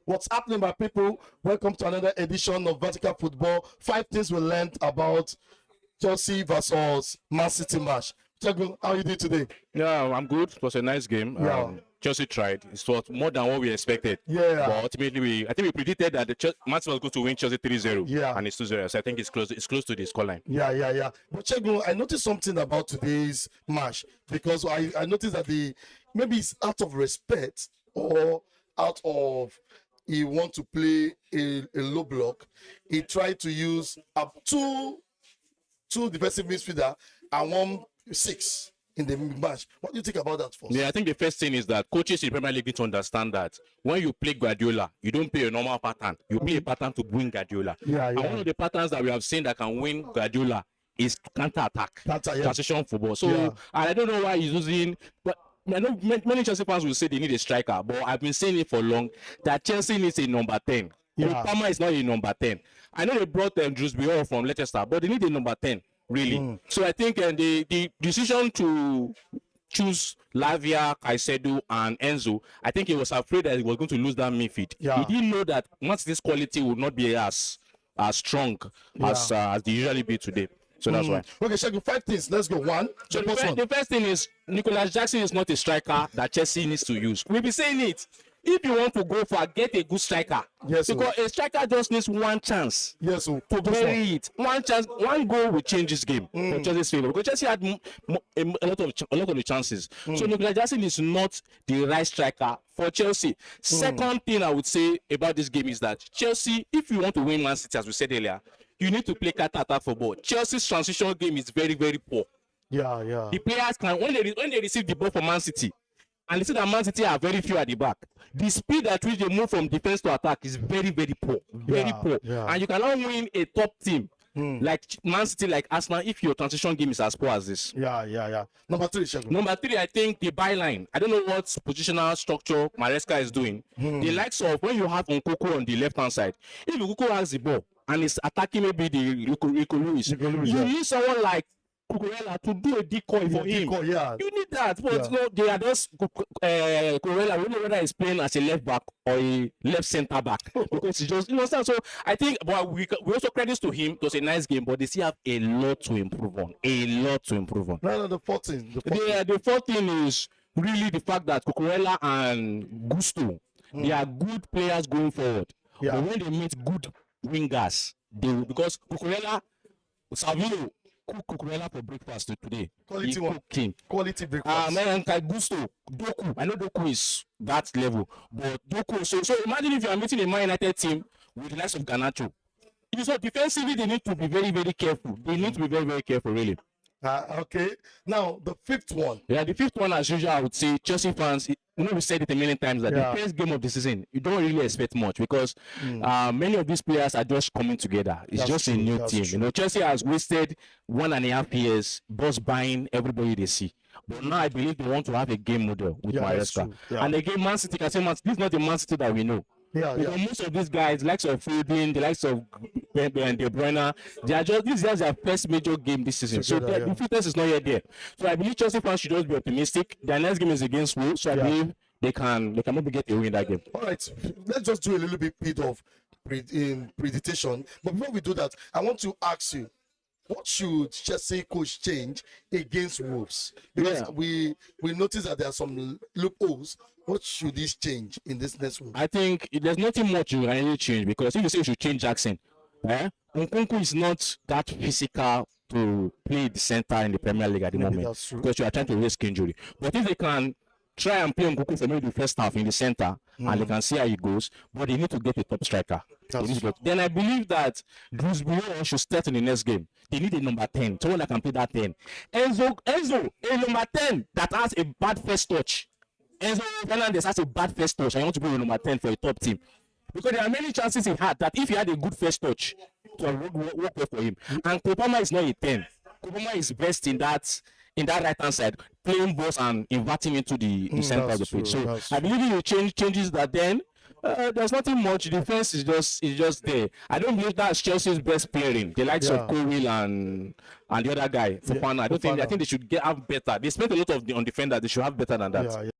What's happening, my people? Welcome to another edition of Vertical Football. 5 things we learned about Chelsea versus Man City match. Chegun, how are you doing today? Yeah, I'm good. It was a nice game. Yeah. Chelsea tried. It was more than what we expected. Yeah. But ultimately, I think we predicted that the Man City was going to win Chelsea 3-0. Yeah. And it's 2-0. So I think it's close to the scoreline. Yeah. But Chegun, I noticed something about today's match because I noticed that maybe it's out of respect or out of he want to play a low block. He tried to use two defensive midfielder and 1-6 in the match. What do you think about that first? Yeah, I think the first thing is that coaches in Premier League need to understand that when you play Guardiola, you don't play a normal pattern. You play a pattern to win Guardiola. Yeah. And one of the patterns that we have seen that can win Guardiola is counter-attack, transition football. So and I don't know why he's using, but I know many Chelsea fans will say they need a striker, but I've been saying it for long that Chelsea needs a number 10. Palmer is not a number 10. I know they brought Drewsbury from Leicester, but they need a number 10, really. So I think the decision to choose Lavia, Caicedo, and Enzo, I think he was afraid that he was going to lose that midfield. Yeah. He didn't know that once this quality would not be as strong as they usually be today. So that's why. Okay, Shegun, 5 things. Let's go. One. So the first thing is Nicolas Jackson is not a striker that Chelsea needs to use. We'll be saying it. If you want to go for get a good striker, yes, because a striker just needs one chance to bury it. One chance, one goal will change this game for Chelsea's favor. Because Chelsea had a lot of the chances. So Nicolas Jackson is not the right striker for Chelsea. Second thing I would say about this game is that Chelsea, if you want to win Man City, as we said earlier, you need to play counter-attack football. Chelsea's transition game is very, very poor. Yeah. The players can when they receive the ball from Man City, and they see that Man City are very few at the back, the speed at which they move from defense to attack is very, very poor. Very poor. Yeah. And you cannot win a top team like Man City, like Arsenal, if your transition game is as poor as this. Yeah. Number 3, Shegun. Number 3, I think the byline. I don't know what positional structure Maresca is doing. The likes of when you have Nkoko on the left-hand side, if Nkoko has the ball and is attacking maybe the Rico Lewis, you need someone like Cucurella to do a decoy for him. You need that, but no, they are just Cucurella. We don't know whether he's playing as a left back or a left centre back because he just so I think, but we also credits to him. It was a nice game, but they still have a lot to improve on. No, the 14. The fourth thing is really the fact that Cucurella and Gusto, they are good players going forward. But when they meet good wingers, because Cucurella, Savio cook Cucurella for breakfast today. Quality breakfast. Man, Gusto, Doku. I know Doku is that level, but Doku. So imagine if you are meeting a Man United team with the likes of Garnacho. So defensively, they need to be very, very careful. They need to be very, very careful, really. Okay. Now the 5th one. Yeah, the 5th one, as usual, I would say Chelsea fans. We said it a million times that the first game of the season, you don't really expect much because many of these players are just coming together. It's just a new team. Chelsea has wasted 1.5 years just buying everybody they see. But now I believe they want to have a game model with Maresca. And again, Man City can say, this is not the Man City that we know. Because most of these guys, the likes of Foden, the likes of De Bruyne, this is their first major game this season. So the fitness is not yet there. So I believe Chelsea fans should just be optimistic. Their next game is against Wolves, so I believe they can maybe get a win in that game. All right, let's just do a little bit of prediction. But before we do that, I want to ask you, what should Chelsea coach change against Wolves? Because we noticed that there are some loopholes. What should this change in this next one? I think there's nothing much you can really change, because if you say you should change Jackson, Nkunku is not that physical to play the center in the Premier League at the moment, because you are trying to risk injury. But if they can try and play Nkunku for maybe the first half in the center, and they can see how it goes, but they need to get a top striker. Then I believe that Drewsbury should start in the next game. They need a number 10, someone that can play that 10. Enzo, a number 10 that has a bad first touch. Enzo Fernandez has a bad first touch. I want to be a number 10 for a top team. Because there are many chances he had that if he had a good first touch, to work well for him. And Kopama is not a 10. Kopama is best in that right-hand side, playing balls and inverting into the center of the pitch. So I believe if you changes that, then there's nothing much. Defense is just there. I don't believe that's Chelsea's best playing. The likes of Cowell and the other guy, Fofana. I think they should have better. They spent a lot on defenders. They should have better than that.